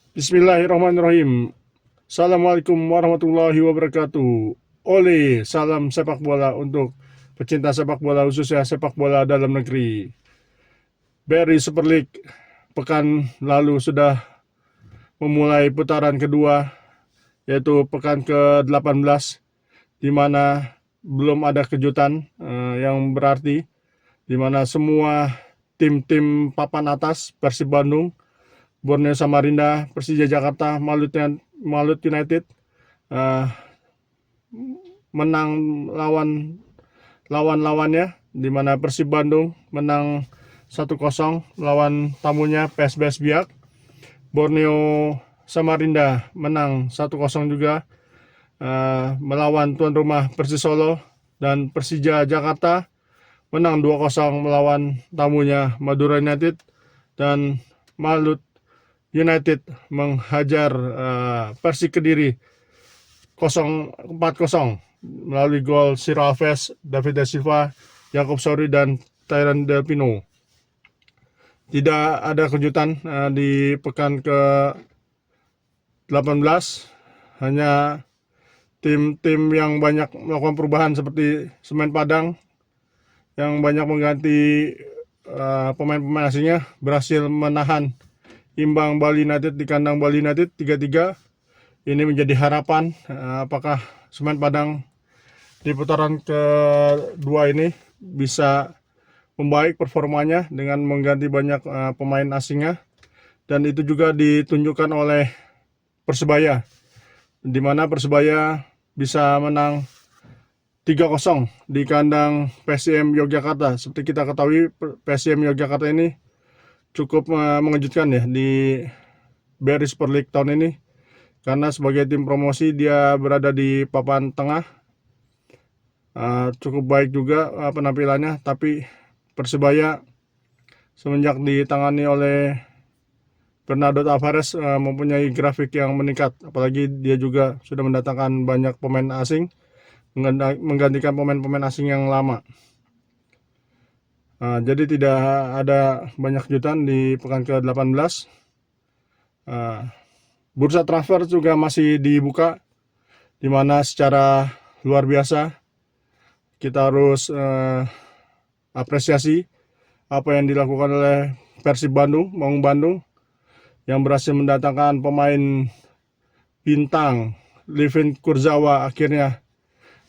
Bismillahirrahmanirrahim. Assalamualaikum warahmatullahi wabarakatuh. Oleh salam sepak bola untuk pecinta sepak bola khususnya sepak bola dalam negeri. BRI Super League pekan lalu sudah memulai putaran kedua, yaitu pekan ke-18, di mana belum ada kejutan yang berarti, di mana semua tim-tim papan atas Persib Bandung, Borneo Samarinda, Persija Jakarta, Malut United uh, menang lawan lawan-lawannya, di mana Persib Bandung menang 1-0 lawan tamunya PSBS Biak. Borneo Samarinda menang 1-0 juga melawan tuan rumah Persis Solo, dan Persija Jakarta menang 2-0 melawan tamunya Madura United, dan Malut United menghajar Persik Kediri 4-0 melalui gol Ciro Alves, David da Silva, Jacob Sori, dan Tyran Del Pino. Tidak ada kejutan di pekan ke-18, hanya tim-tim yang banyak melakukan perubahan seperti Semen Padang yang banyak mengganti pemain-pemain asingnya berhasil menahan imbang Bali United di kandang Bali United 3-3. Ini menjadi harapan apakah Semen Padang di putaran kedua ini bisa membaik performanya dengan mengganti banyak pemain asingnya, dan itu juga ditunjukkan oleh Persebaya, di mana Persebaya bisa menang 3-0 di kandang PSM Yogyakarta. Seperti kita ketahui, PSM Yogyakarta ini cukup mengejutkan ya di BRI Super League tahun ini, karena sebagai tim promosi dia berada di papan tengah. Cukup baik juga penampilannya, tapi Persebaya semenjak ditangani oleh Bernardo Tavares mempunyai grafik yang meningkat, apalagi dia juga sudah mendatangkan banyak pemain asing, menggantikan pemain-pemain asing yang lama. Jadi tidak ada banyak kejutan di pekan ke-18. Bursa transfer juga masih dibuka, di mana secara luar biasa kita harus apresiasi apa yang dilakukan oleh Persib Bandung, Maung Bandung, yang berhasil mendatangkan pemain bintang. Livin Kurzawa akhirnya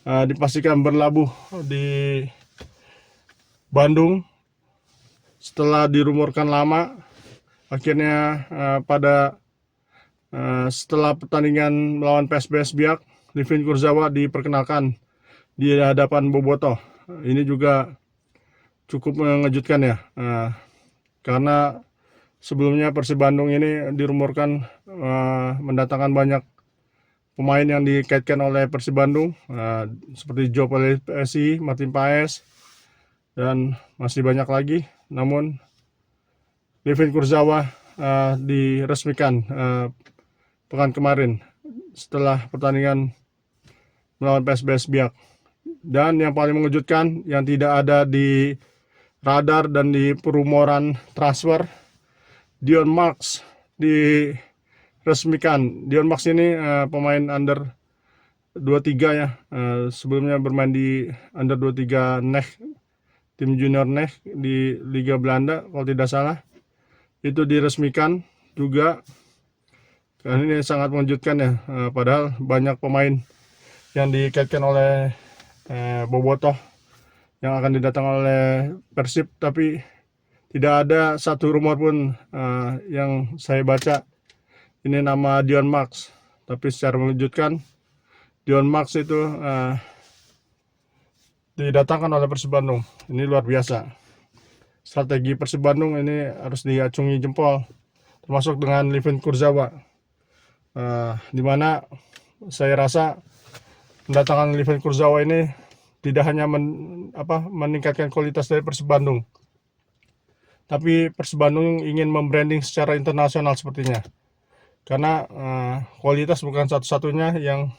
dipastikan berlabuh di Bandung setelah dirumorkan lama. Akhirnya setelah pertandingan melawan PSBS Biak, Livin Kurzawa diperkenalkan di hadapan Bobotoh. Ini juga cukup mengejutkan ya, karena sebelumnya Persib Bandung ini dirumorkan mendatangkan banyak pemain yang dikaitkan oleh Persib Bandung, seperti Joe Palesi, Martin Paes, dan masih banyak lagi. Namun Livin Kurzawa diresmikan pekan kemarin setelah pertandingan melawan PSBS Biak. Dan yang paling mengejutkan, yang tidak ada di radar dan di perumoran transfer, Dion Marks diresmikan. Dion Marks ini pemain under 23 ya. Sebelumnya bermain di under 23 NEC, tim junior NEC di Liga Belanda kalau tidak salah. Itu diresmikan juga. Dan ini sangat mengejutkan ya. Padahal banyak pemain yang dikaitkan oleh Bobotoh yang akan didatangkan oleh Persib, tapi tidak ada satu rumor pun yang saya baca ini nama Dion Marks. Tapi secara mengejutkan, Dion Marks itu didatangkan oleh Persib Bandung. Ini luar biasa. Strategi Persib Bandung ini harus diacungi jempol, termasuk dengan Livin Kurzawa, di mana saya rasa mendatangkan Livin Kurzawa ini tidak hanya meningkatkan kualitas dari Persib Bandung, tapi Persib Bandung ingin membranding secara internasional sepertinya. Karena kualitas bukan satu-satunya yang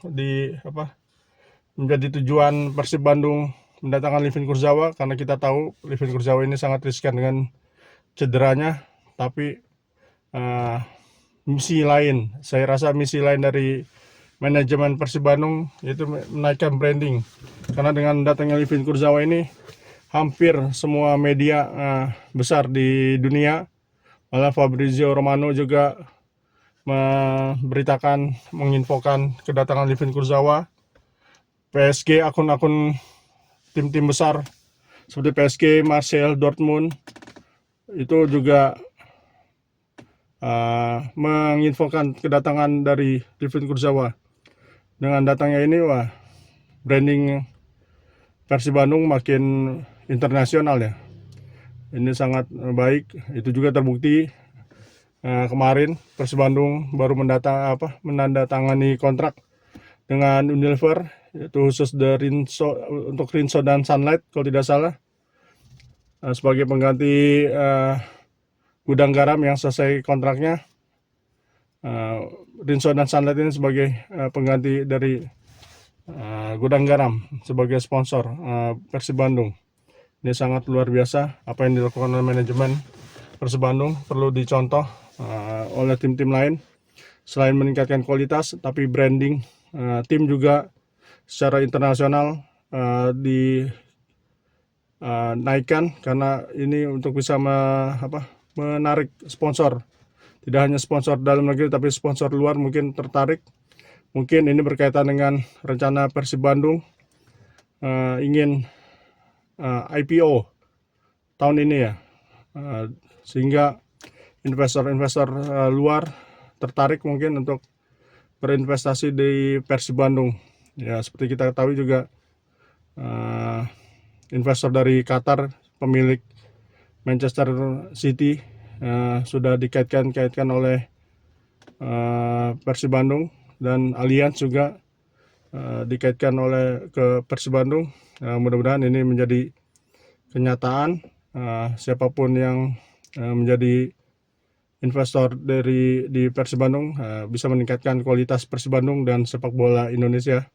menjadi tujuan Persib Bandung mendatangkan Livin Kurzawa, karena kita tahu Livin Kurzawa ini sangat riskan dengan cederanya. Tapi misi lain. Saya rasa misi lain dari manajemen Persib Bandung yaitu menaikkan branding. Karena dengan datangnya Livin Kurzawa ini hampir semua media besar di dunia, malah Fabrizio Romano juga memberitakan, menginfokan kedatangan Livin Kurzawa. PSG, akun-akun tim-tim besar seperti PSG, Marseille, Dortmund itu juga menginfokan kedatangan dari Livin Kurzawa. Dengan datangnya ini, wah, branding Persib Bandung makin internasional ya. Ini sangat baik. Itu juga terbukti kemarin Persib Bandung baru menandatangani kontrak dengan Unilever, yaitu khusus untuk Rinso dan Sunlight kalau tidak salah, sebagai pengganti gudang garam yang selesai kontraknya. Rinso dan Sunlight ini sebagai pengganti dari gudang garam sebagai sponsor Persib Bandung. Ini sangat luar biasa apa yang dilakukan oleh manajemen Persib Bandung, perlu dicontoh oleh tim-tim lain. Selain meningkatkan kualitas, tapi branding tim juga secara internasional dinaikkan, karena ini untuk bisa menarik sponsor. Tidak hanya sponsor dalam negeri, tapi sponsor luar mungkin tertarik. Mungkin ini berkaitan dengan rencana Persib Bandung ingin IPO tahun ini ya, sehingga investor-investor luar tertarik mungkin untuk berinvestasi di Persib Bandung. Ya, seperti kita ketahui juga investor dari Qatar, pemilik Manchester City, sudah dikaitkan oleh Persib Bandung, dan Allianz juga dikaitkan oleh ke Persib Bandung. Mudah-mudahan ini menjadi kenyataan. Siapapun yang menjadi investor di Persib Bandung bisa meningkatkan kualitas Persib Bandung dan sepak bola Indonesia.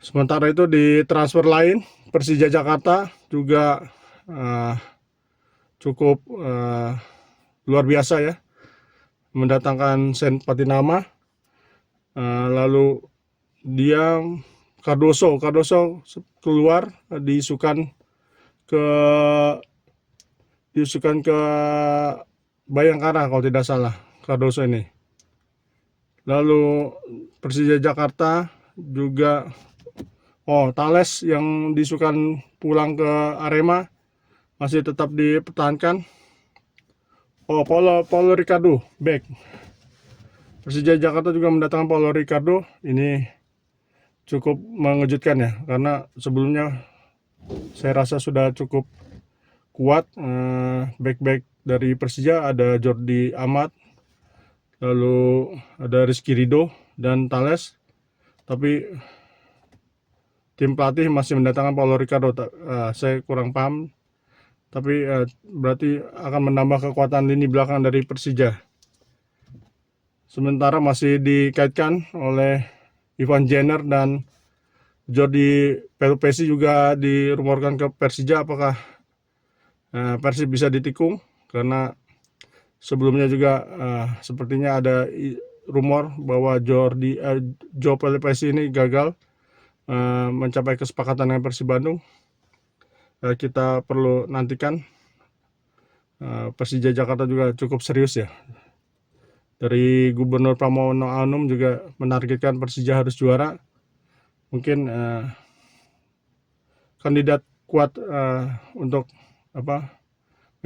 Sementara itu di transfer lain, Persija Jakarta juga cukup luar biasa ya, mendatangkan Sen Patinama. Lalu dia Cardoso keluar, diisukan ke Bayangkara kalau tidak salah, Cardoso ini. Lalu Persija Jakarta juga Thales yang diisukan pulang ke Arema masih tetap dipertahankan. Paulo Ricardo back. Persija Jakarta juga mendatangkan Paulo Ricardo. Ini cukup mengejutkan ya, karena sebelumnya saya rasa sudah cukup kuat back dari Persija, ada Jordi Amat, lalu ada Rizky Ridho dan Thales. Tapi tim pelatih masih mendatangkan Paulo Ricardo. Saya kurang paham, tapi berarti akan menambah kekuatan lini belakang dari Persija. Sementara masih dikaitkan oleh Ivan Jenner dan Jordi Pelupesi juga dirumorkan ke Persija. Apakah Persib bisa ditikung? Karena sebelumnya juga sepertinya ada rumor bahwa Joe Pelupesi ini gagal mencapai kesepakatan dengan Persib Bandung. Kita perlu nantikan. Persija Jakarta juga cukup serius ya. Dari Gubernur Pramono Anum juga menargetkan Persija harus juara. Mungkin kandidat kuat untuk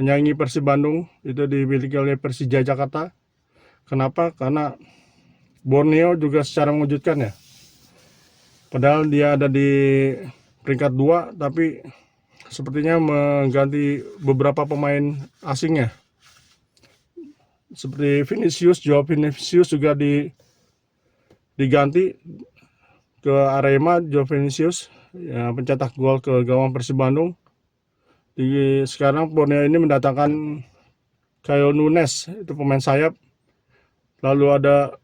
menyaingi Persib Bandung itu dimiliki oleh Persija Jakarta. Kenapa? Karena Borneo juga secara mengejutkan ya. Padahal dia ada di peringkat 2, tapi sepertinya mengganti beberapa pemain asingnya. Seperti Joao Vinicius juga diganti ke Arema. Joao Vinicius ya, pencetak gol ke gawang Persib Bandung. Sekarang Borneo ini mendatangkan Kyle Nunes, itu pemain sayap. Lalu ada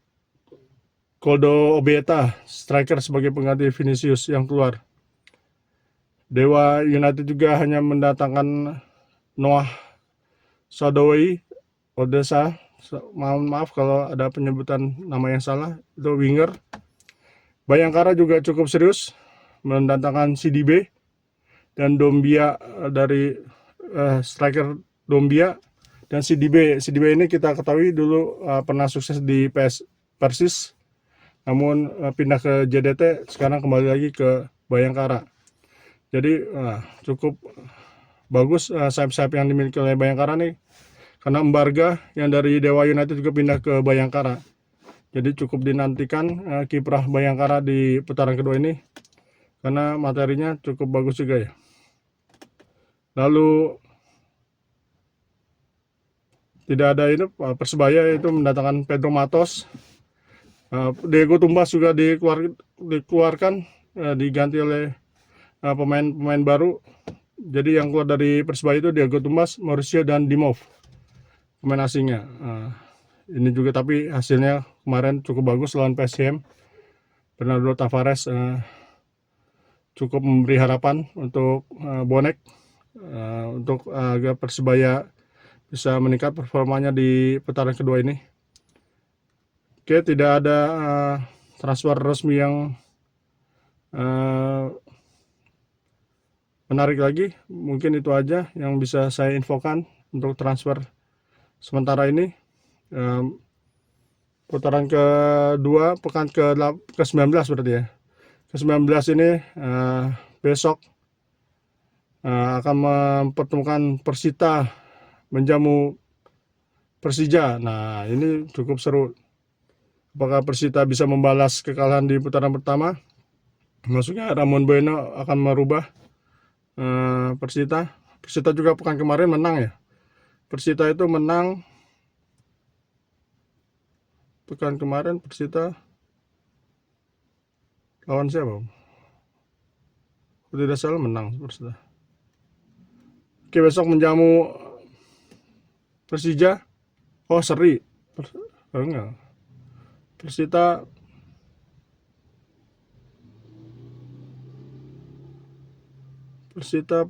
Koldo Obieta, striker, sebagai pengganti Vinicius yang keluar. Dewa United juga hanya mendatangkan Noah Sadoway Odessa Mohon maaf kalau ada penyebutan nama yang salah, itu winger. Bayangkara juga cukup serius mendatangkan CDB dan Dombia dari striker Dombia dan CDB ini kita ketahui dulu pernah sukses di Persis, namun pindah ke JDT, sekarang kembali lagi ke Bayangkara. Jadi cukup bagus sayap-sayap yang dimiliki oleh Bayangkara nih, karena Embarga yang dari Dewa United juga pindah ke Bayangkara. Jadi cukup dinantikan kiprah Bayangkara di putaran kedua ini, karena materinya cukup bagus juga ya. Lalu tidak ada ini, Persebaya itu mendatangkan Pedro Matos. Diego Tumbas juga dikeluarkan, diganti oleh pemain baru. Jadi yang keluar dari Persebaya itu Diego Tumbas, Mauricio dan Dimov, pemain asingnya. Ini juga tapi hasilnya kemarin cukup bagus lawan PSM. Bernardo Tavares cukup memberi harapan untuk bonek, untuk agar Persebaya bisa meningkat performanya di putaran kedua ini. Oke, tidak ada transfer resmi yang menarik lagi. Mungkin itu aja yang bisa saya infokan untuk transfer sementara ini. Putaran kedua pekan ke-19 berarti ya. Ke-19 ini besok akan mempertemukan Persita menjamu Persija. Nah, ini cukup seru. Apakah Persita bisa membalas kekalahan di putaran pertama? Maksudnya Ramon Bueno akan merubah Persita. Persita juga pekan kemarin menang ya. Persita itu menang pekan kemarin. Persita lawan siapa? Tidak salah menang Persita. Oke, besok menjamu Persija. Oh, seri. Enggak. Persita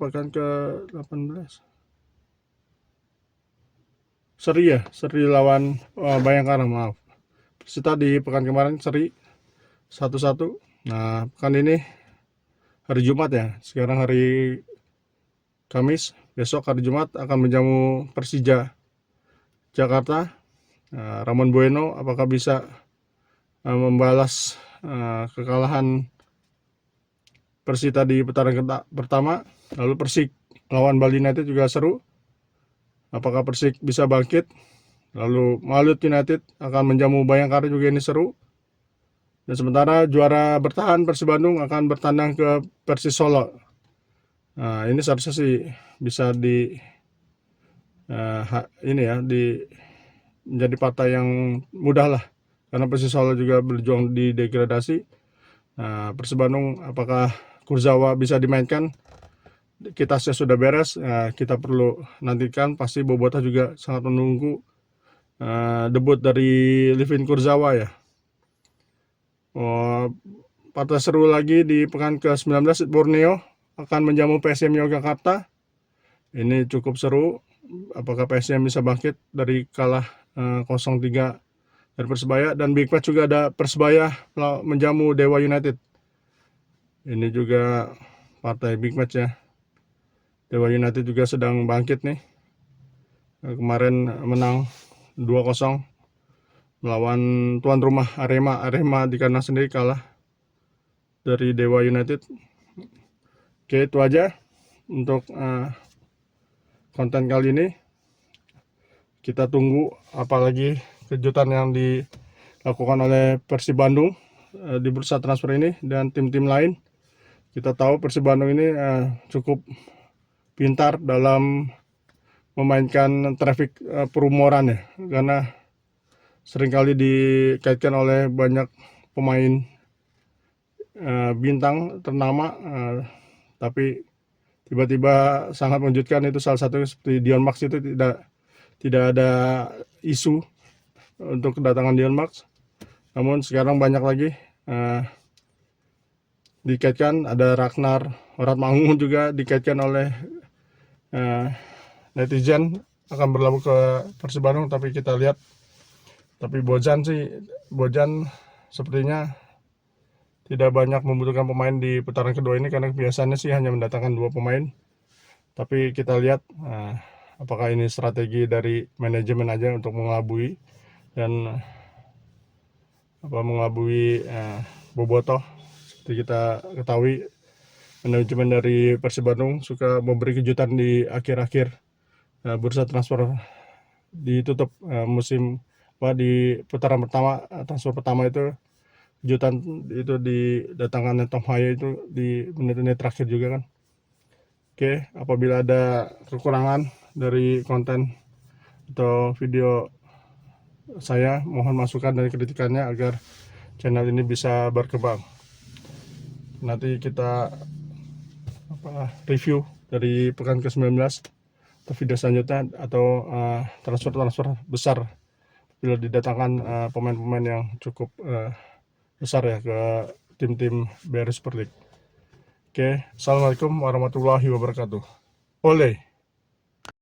pekan ke-18. Seri ya, seri lawan Bayangkara, maaf. Persita di pekan kemarin seri 1-1. Nah, pekan ini hari Jumat ya. Sekarang hari Kamis, besok hari Jumat akan menjamu Persija Jakarta. Ramon Bueno apakah bisa membalas kekalahan Persita di putaran pertama. Lalu Persik lawan Bali United juga seru. Apakah Persik bisa bangkit? Lalu Malut United akan menjamu Bayangkara, juga ini seru. Dan sementara juara bertahan Persib Bandung akan bertandang ke Persis Solo. Nah, ini seharusnya sih bisa menjadi partai yang mudah lah, karena Persis Solo juga berjuang di degradasi. Nah, Persib Bandung apakah Kurzawa bisa dimainkan? Kitasnya sudah beres, kita perlu nantikan. Pasti Bobotoh juga sangat menunggu debut dari Livin Kurzawa ya. Partai seru lagi di pekan ke-19, Borneo akan menjamu PSM Yogyakarta. Ini cukup seru. Apakah PSM bisa bangkit dari kalah 0-3 dari Persebaya? Dan big match juga ada Persebaya menjamu Dewa United. Ini juga partai big match ya. Dewa United juga sedang bangkit nih. Kemarin menang 2-0 melawan tuan rumah Arema. Arema di kandang sendiri kalah dari Dewa United. Oke, itu aja untuk konten kali ini. Kita tunggu apalagi kejutan yang dilakukan oleh Persib Bandung di bursa transfer ini dan tim-tim lain. Kita tahu Persib Bandung ini cukup pintar dalam memainkan traffic perumoran ya, karena seringkali dikaitkan oleh banyak pemain bintang ternama, tapi tiba-tiba sangat mengejutkan. Itu salah satunya seperti Dion Max, itu tidak ada isu untuk kedatangan Dion Max. Namun sekarang banyak lagi dikaitkan. Ada Ragnar Horatmangun juga dikaitkan oleh netizen akan berlabuh ke Persib Bandung, tapi kita lihat Tapi Bojan sepertinya tidak banyak membutuhkan pemain di putaran kedua ini karena biasanya sih hanya mendatangkan 2 pemain. Tapi kita lihat apakah ini strategi dari manajemen aja untuk mengelabui dan mengelabui Bobotoh. Seperti kita ketahui, manajemen dari Persib Bandung suka memberi kejutan di akhir-akhir bursa transfer ditutup musim di putaran pertama, transfer pertama itu kejutan itu didatangkan Tom Haye itu di menit-menit terakhir juga kan. Oke, apabila ada kekurangan dari konten atau video saya, mohon masukan dan kritikannya agar channel ini bisa berkembang. Nanti kita review dari pekan ke-19 atau video selanjutnya atau transfer besar bila didatangkan pemain-pemain yang cukup besar ya ke tim-tim BRI Super League. Oke, assalamualaikum warahmatullahi wabarakatuh. Oleh.